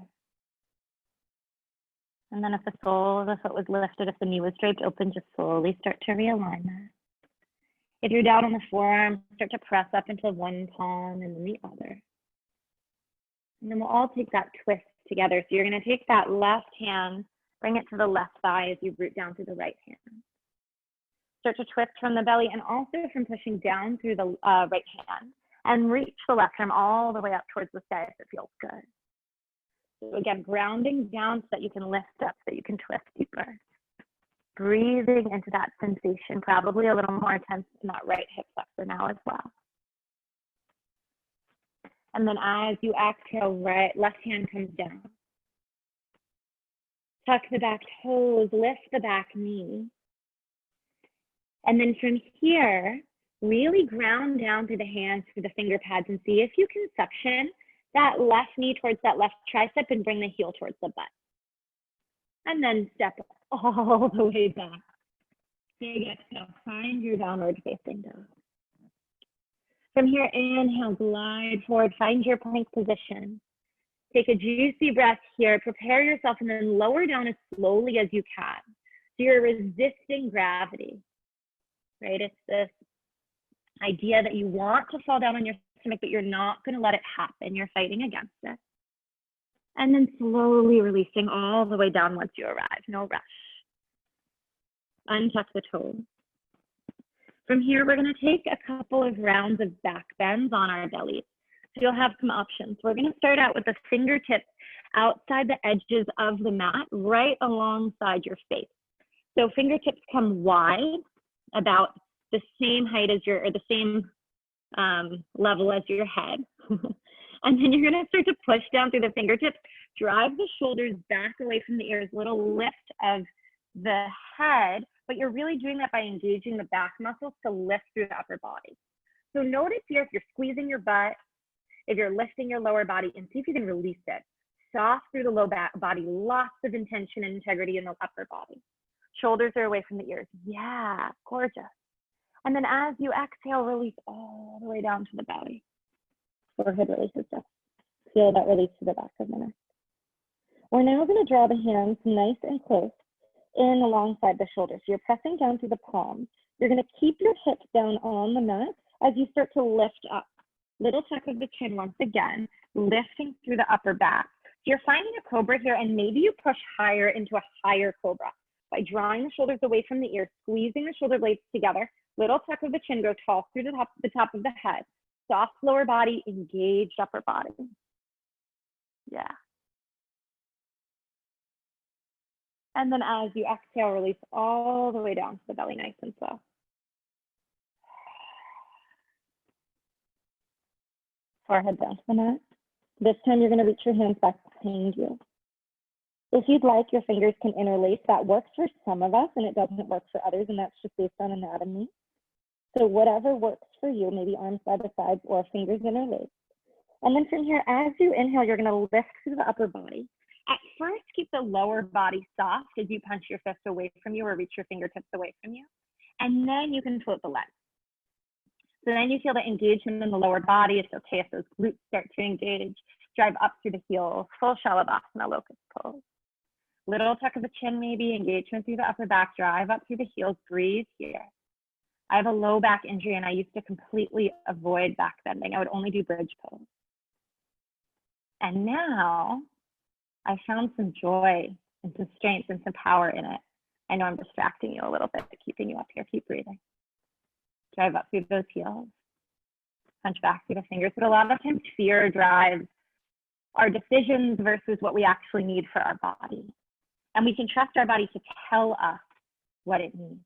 And then if the sole of the foot was lifted, if the knee was draped open, just slowly start to realign that. If you're down on the forearm, start to press up into one palm and then the other. And then we'll all take that twist together. So you're going to take that left hand, bring it to the left thigh as you root down through the right hand. Start to twist from the belly and also from pushing down through the right hand. And reach the left arm all the way up towards the sky if it feels good. So again, grounding down so that you can lift up, so that you can twist deeper. Breathing into that sensation, probably a little more intense in that right hip flexor now as well. And then as you exhale, left hand comes down. Tuck the back toes, lift the back knee. And then from here, really ground down through the hands, through the finger pads, and see if you can suction that left knee towards that left tricep and bring the heel towards the butt. And then step all the way back. Big exhale, find your downward facing dog. From here, inhale, glide forward, find your plank position. Take a juicy breath here, prepare yourself, and then lower down as slowly as you can. So you're resisting gravity, right? It's this idea that you want to fall down on your stomach, but you're not going to let it happen. You're fighting against it. And then slowly releasing all the way down once you arrive. No rush. Untuck the toes. From here, we're going to take a couple of rounds of back bends on our bellies. So you'll have some options. We're going to start out with the fingertips outside the edges of the mat, right alongside your face. So fingertips come wide, about the same height as your, or the same level as your head. And then you're going to start to push down through the fingertips, drive the shoulders back away from the ears, little lift of the head, but you're really doing that by engaging the back muscles to lift through the upper body. So notice here if you're squeezing your butt, if you're lifting your lower body, and see if you can release it. Soft through the low back body, lots of intention and integrity in the upper body. Shoulders are away from the ears. Yeah, gorgeous. And then as you exhale, release all the way down to the belly. Forehead releases just. Feel that release to the back of the neck. We're now going to draw the hands nice and close in alongside the shoulders. So you're pressing down through the palms. You're going to keep your hips down on the mat as you start to lift up. Little tuck of the chin once again, lifting through the upper back. So you're finding a cobra here, and maybe you push higher into a higher cobra by drawing the shoulders away from the ears, squeezing the shoulder blades together. Little tuck of the chin, go tall through the top of the head. Soft lower body, engaged upper body. Yeah. And then as you exhale, release all the way down to the belly, nice and slow. Forehead down to the mat. This time you're going to reach your hands back behind you. If you'd like, your fingers can interlace. That works for some of us and it doesn't work for others, and that's just based on anatomy. So whatever works for you, maybe arms by the sides or fingers interlaced. And then from here, as you inhale, you're going to lift through the upper body. At first, keep the lower body soft as you punch your fist away from you or reach your fingertips away from you. And then you can float the legs. So then you feel the engagement in the lower body. It's okay if those glutes start to engage. Drive up through the heels, full Shalabhasana, locust pose. Little tuck of the chin maybe, engagement through the upper back, drive up through the heels, breathe here. I have a low back injury and I used to completely avoid back bending. I would only do bridge pose. And now I found some joy and some strength and some power in it. I know I'm distracting you a little bit, but keeping you up here, keep breathing. Drive up through those heels, punch back through the fingers. But a lot of times fear drives our decisions versus what we actually need for our body. And we can trust our body to tell us what it needs.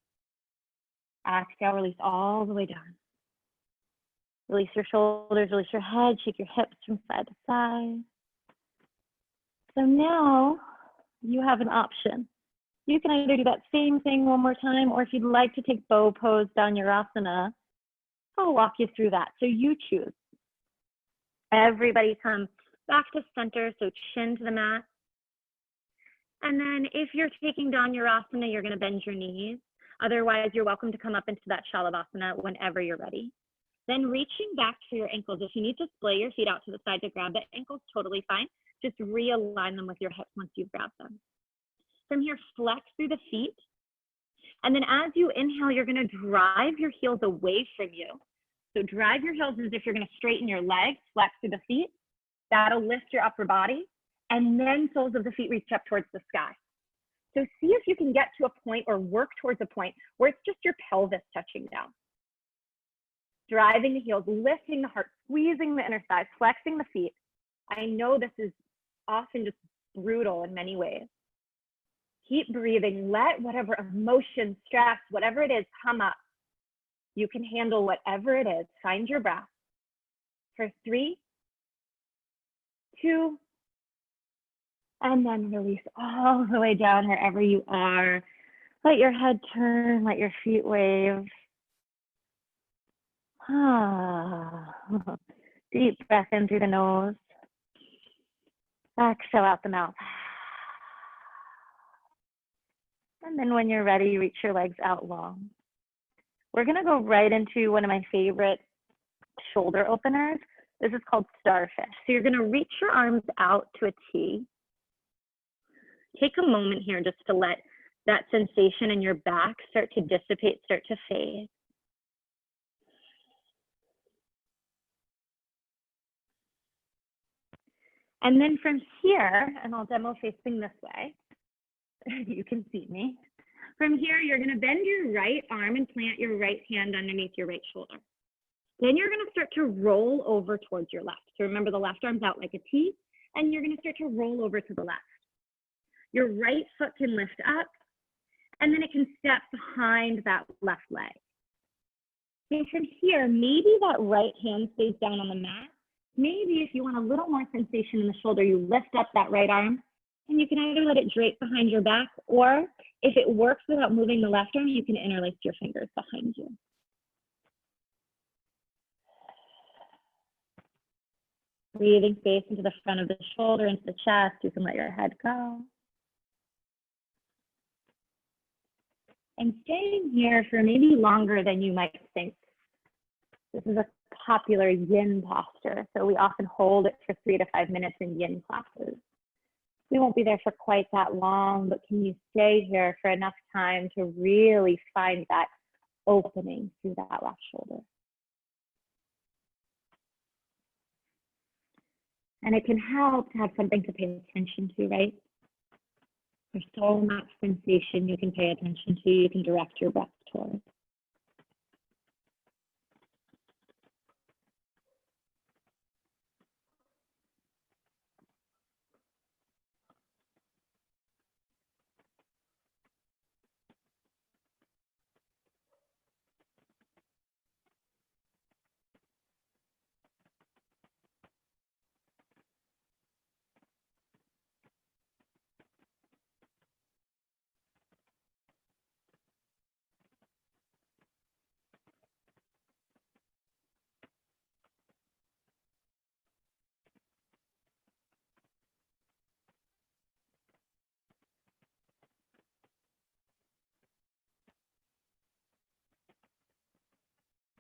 Exhale, release all the way down. Release your shoulders, release your head, shake your hips from side to side. So now you have an option. You can either do that same thing one more time, or if you'd like to take bow pose down your asana, I'll walk you through that. So you choose. Everybody come back to center, so chin to the mat. And then if you're taking down your asana, you're going to bend your knees. Otherwise, you're welcome to come up into that Shalabhasana whenever you're ready. Then reaching back for your ankles. If you need to splay your feet out to the side to grab the ankles, totally fine. Just realign them with your hips once you've grabbed them. From here, flex through the feet. And then as you inhale, you're going to drive your heels away from you. So drive your heels as if you're going to straighten your legs, flex through the feet. That'll lift your upper body. And then soles of the feet reach up towards the sky. So see if you can get to a point or work towards a point where it's just your pelvis touching down. Driving the heels, lifting the heart, squeezing the inner thighs, flexing the feet. I know this is often just brutal in many ways. Keep breathing. Let whatever emotion, stress, whatever it is, come up. You can handle whatever it is. Find your breath. For 3, 2, and then release all the way down wherever you are. Let your head turn, let your feet wave. Deep breath in through the nose. Exhale out the mouth. And then when you're ready, reach your legs out long. We're going to go right into one of my favorite shoulder openers. This is called starfish. So you're going to reach your arms out to a T. Take a moment here just to let that sensation in your back start to dissipate, start to fade. And then from here, and I'll demo facing this way, you can see me. From here, you're gonna bend your right arm and plant your right hand underneath your right shoulder. Then you're gonna start to roll over towards your left. So remember, the left arm's out like a T, and you're gonna start to roll over to the left. Your right foot can lift up, and then it can step behind that left leg. So from here, maybe that right hand stays down on the mat. Maybe if you want a little more sensation in the shoulder, you lift up that right arm, and you can either let it drape behind your back, or if it works without moving the left arm, you can interlace your fingers behind you. Breathing space into the front of the shoulder, into the chest. You can let your head go. And staying here for maybe longer than you might think. This is a popular yin posture, so we often hold it for 3 to 5 minutes in yin classes. We won't be there for quite that long, but can you stay here for enough time to really find that opening through that left shoulder? And it can help to have something to pay attention to, right? There's so much sensation you can pay attention to, you can direct your breath towards.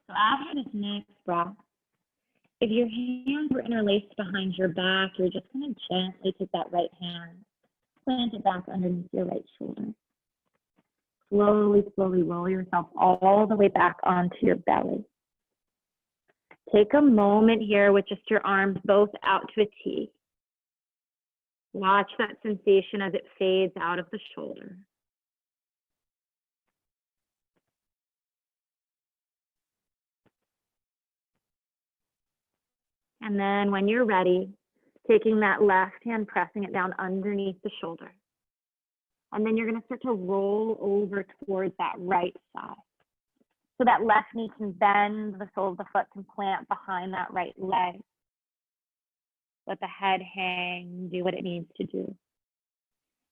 So after this next breath, if your hands were interlaced behind your back, you're just going to gently take that right hand, plant it back underneath your right shoulder. Slowly, slowly roll yourself all the way back onto your belly. Take a moment here with just your arms both out to a T. Watch that sensation as it fades out of the shoulder. And then when you're ready, taking that left hand, pressing it down underneath the shoulder. And then you're going to start to roll over towards that right side. So that left knee can bend, the sole of the foot can plant behind that right leg. Let the head hang, do what it needs to do.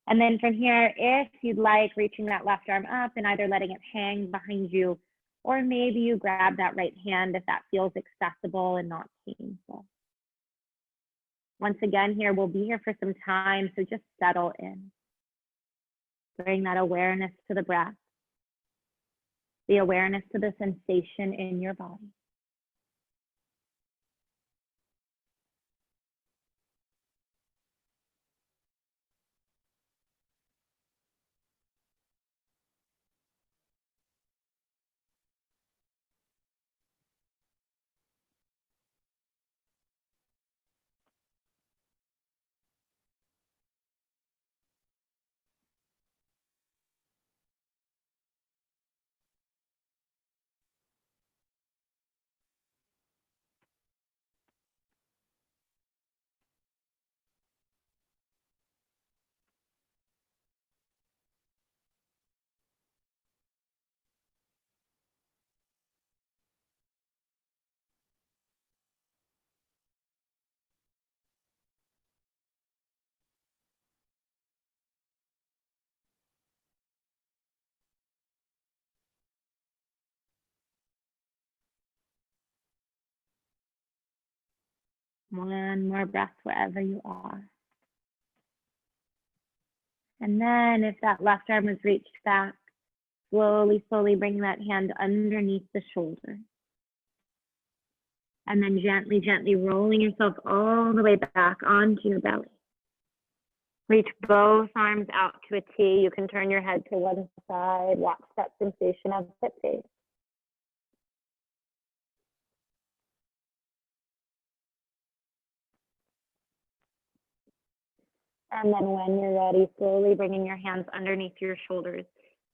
And then from here, if you'd like, reaching that left arm up and either letting it hang behind you, or maybe you grab that right hand if that feels accessible and not painful. Once again, here, we'll be here for some time, so just settle in. Bring that awareness to the breath, the awareness to the sensation in your body. One more breath wherever you are. And then if that left arm is reached back, slowly, slowly bring that hand underneath the shoulder. And then gently, gently rolling yourself all the way back onto your belly. Reach both arms out to a T. You can turn your head to one side. Watch that sensation of it fade. And then when you're ready, slowly bringing your hands underneath your shoulders.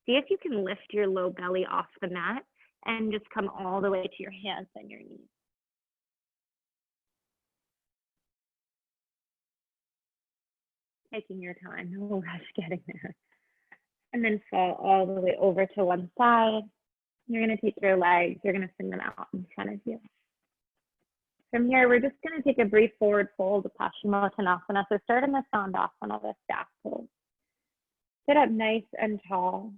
See if you can lift your low belly off the mat and just come all the way to your hands and your knees. Taking your time, no rush getting there. And then fall all the way over to one side. You're going to take your legs, you're going to swing them out in front of you. From here, we're just going to take a brief forward fold to Paschimottanasana. So start in the Sandasana, the staff pose. Sit up nice and tall.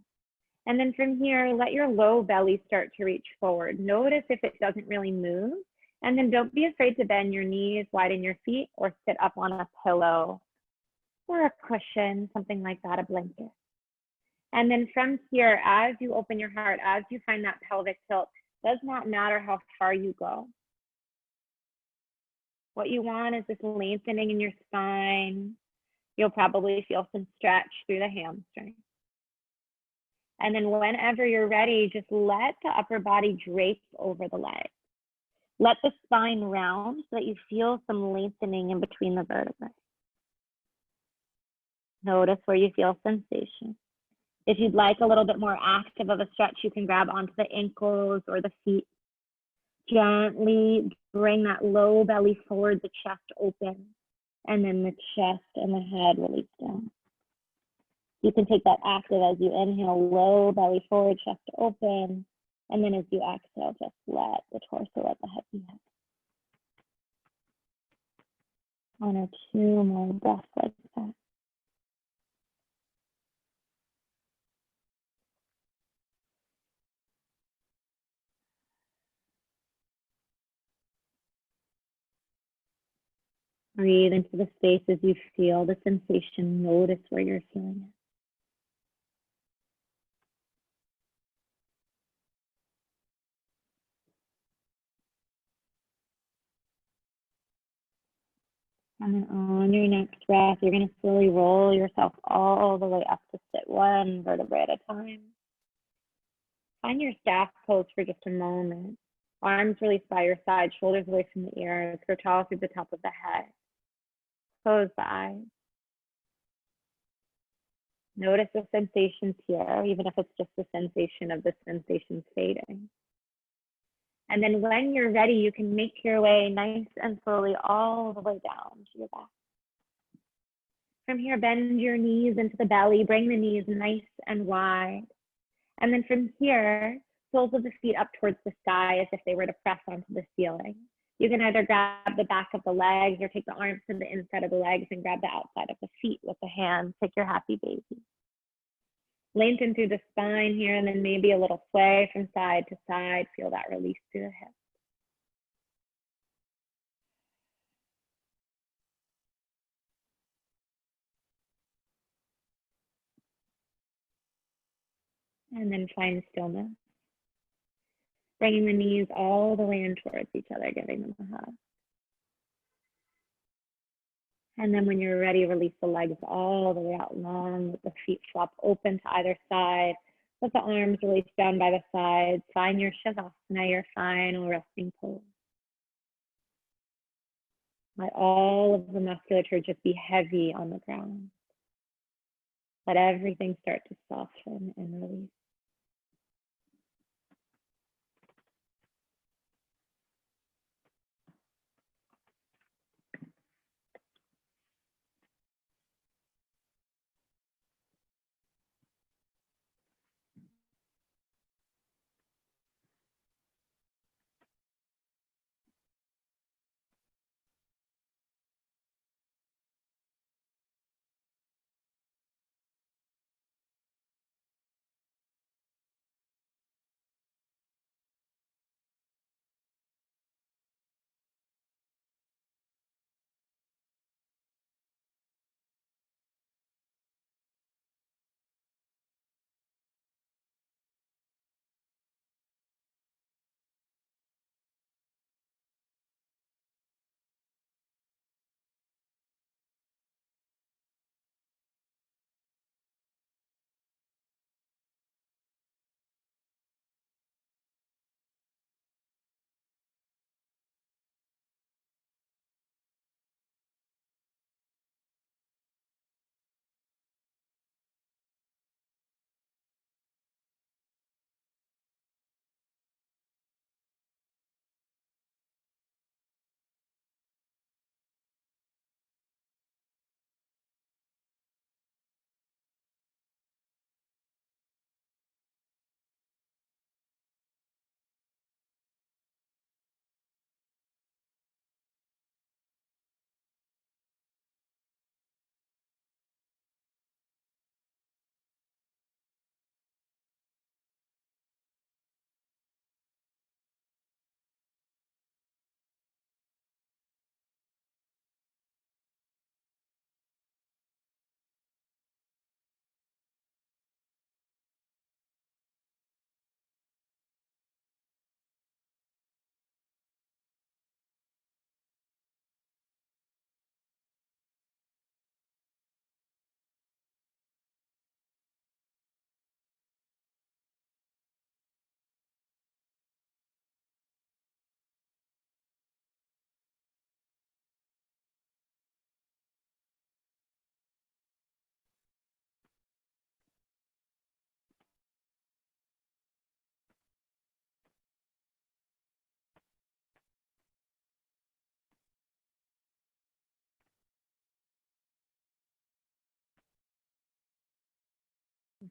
And then from here, let your low belly start to reach forward. Notice if it doesn't really move. And then don't be afraid to bend your knees, widen your feet, or sit up on a pillow or a cushion, something like that, a blanket. And then from here, as you open your heart, as you find that pelvic tilt, does not matter how far you go. What you want is this lengthening in your spine. You'll probably feel some stretch through the hamstring. And then whenever you're ready, just let the upper body drape over the legs. Let the spine round so that you feel some lengthening in between the vertebrae. Notice where you feel sensation. If you'd like a little bit more active of a stretch, you can grab onto the ankles or the feet. Gently bring that low belly forward, the chest open, and then the chest and the head release down. You can take that active as you inhale, low belly forward, chest open, and then as you exhale, just let the torso, let the head be heavy. 1 or 2 more breaths like that. Breathe into the space as you feel the sensation. Notice where you're feeling it. And then on your next breath, you're going to slowly roll yourself all the way up to sit one vertebrae at a time. Find your staff pose for just a moment. Arms released by your side, shoulders away from the ears, scrotal through the top of the head. Close the eyes. Notice the sensations here, even if it's just the sensation of the sensations fading. And then when you're ready, you can make your way nice and slowly all the way down to your back. From here, bend your knees into the belly, bring the knees nice and wide. And then from here, soles of the feet up towards the sky as if they were to press onto the ceiling. You can either grab the back of the legs or take the arms to the inside of the legs and grab the outside of the feet with the hands. Take your happy baby. Lengthen through the spine here and then maybe a little sway from side to side. Feel that release through the hips. And then find stillness. Bringing the knees all the way in towards each other, giving them a hug. And then when you're ready, release the legs all the way out long. Let the feet flop open to either side. Let the arms release down by the sides. Find your Shavasana, your final resting pose. Let all of the musculature just be heavy on the ground. Let everything start to soften and release.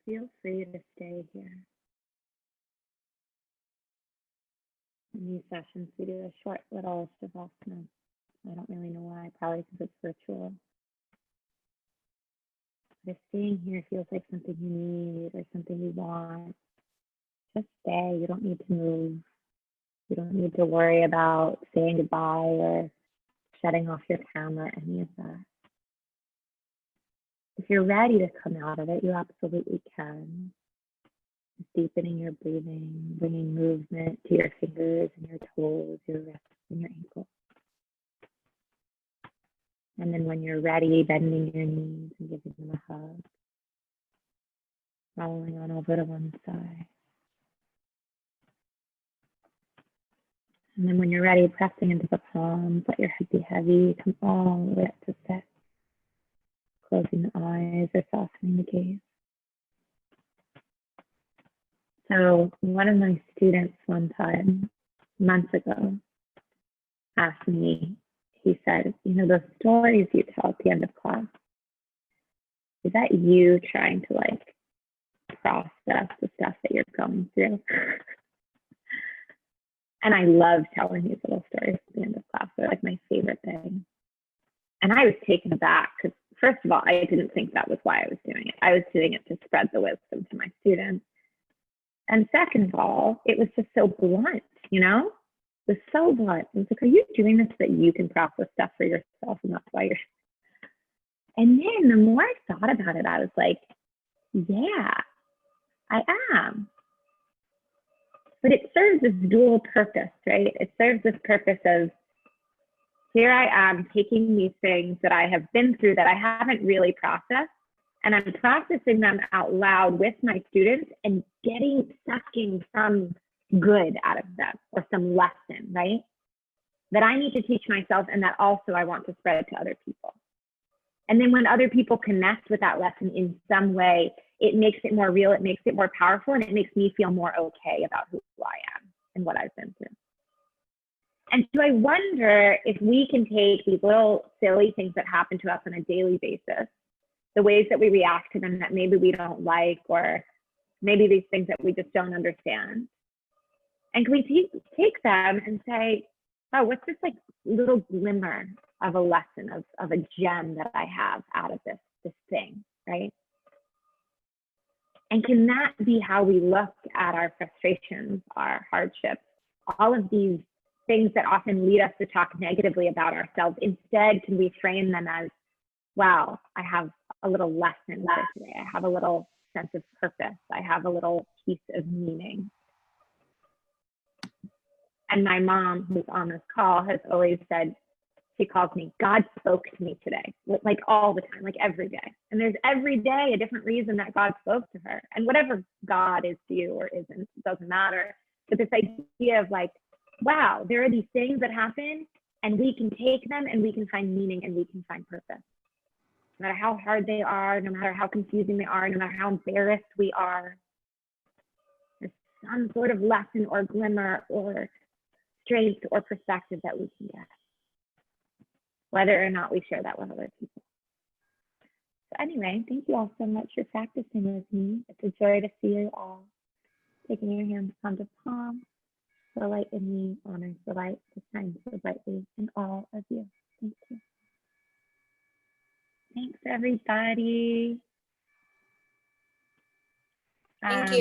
Feel free to stay here. In these sessions, we do a short little shavasana. I don't really know why, probably because it's virtual. But if staying here feels like something you need or something you want, just stay. You don't need to move. You don't need to worry about saying goodbye or shutting off your camera, any of that. If you're ready to come out of it, you absolutely can. Just deepening your breathing, bringing movement to your fingers and your toes, your wrists and your ankles. And then when you're ready, bending your knees and giving them a hug. Rolling on over to one side. And then when you're ready, pressing into the palms, let your head be heavy, come all the way up to sit. Closing the eyes or softening the gaze. So one of my students one time, months ago, asked me, he said, you know, those stories you tell at the end of class, is that you trying to like process the stuff that you're going through? And I love telling these little stories at the end of class. They're like my favorite thing. And I was taken aback because, first of all, I didn't think that was why I was doing it. I was doing it to spread the wisdom to my students. And second of all, it was just so blunt, you know? It was so blunt. It was like, are you doing this so that you can process stuff for yourself and that's why you're... And then the more I thought about it, I was like, yeah, I am. But it serves this dual purpose, right? It serves this purpose of, here I am taking these things that I have been through that I haven't really processed, and I'm processing them out loud with my students and sucking some good out of them or some lesson, right? That I need to teach myself and that also I want to spread to other people. And then when other people connect with that lesson in some way, it makes it more real, it makes it more powerful, and it makes me feel more okay about who I am and what I've been through. And so I wonder if we can take these little silly things that happen to us on a daily basis, the ways that we react to them that maybe we don't like, or maybe these things that we just don't understand. And can we take them and say, oh, what's this like little glimmer of a lesson, of a gem that I have out of this thing, right? And can that be how we look at our frustrations, our hardships, all of these things that often lead us to talk negatively about ourselves? Instead, can we frame them as, wow, I have a little lesson for today. I have a little sense of purpose. I have a little piece of meaning. And my mom, who's on this call, has always said, she calls me, God spoke to me today, like all the time, like every day. And there's every day a different reason that God spoke to her. And whatever God is to you or isn't, it doesn't matter. But this idea of like, wow, there are these things that happen and we can take them and we can find meaning and we can find purpose. No matter how hard they are, no matter how confusing they are, no matter how embarrassed we are, there's some sort of lesson or glimmer or strength or perspective that we can get, whether or not we share that with other people. So anyway, thank you all so much for practicing with me. It's a joy to see you all. Taking your hands palm to palm. The light in me honors the light that shines so brightly in all of you. Thank you. Thanks, everybody. Thank you.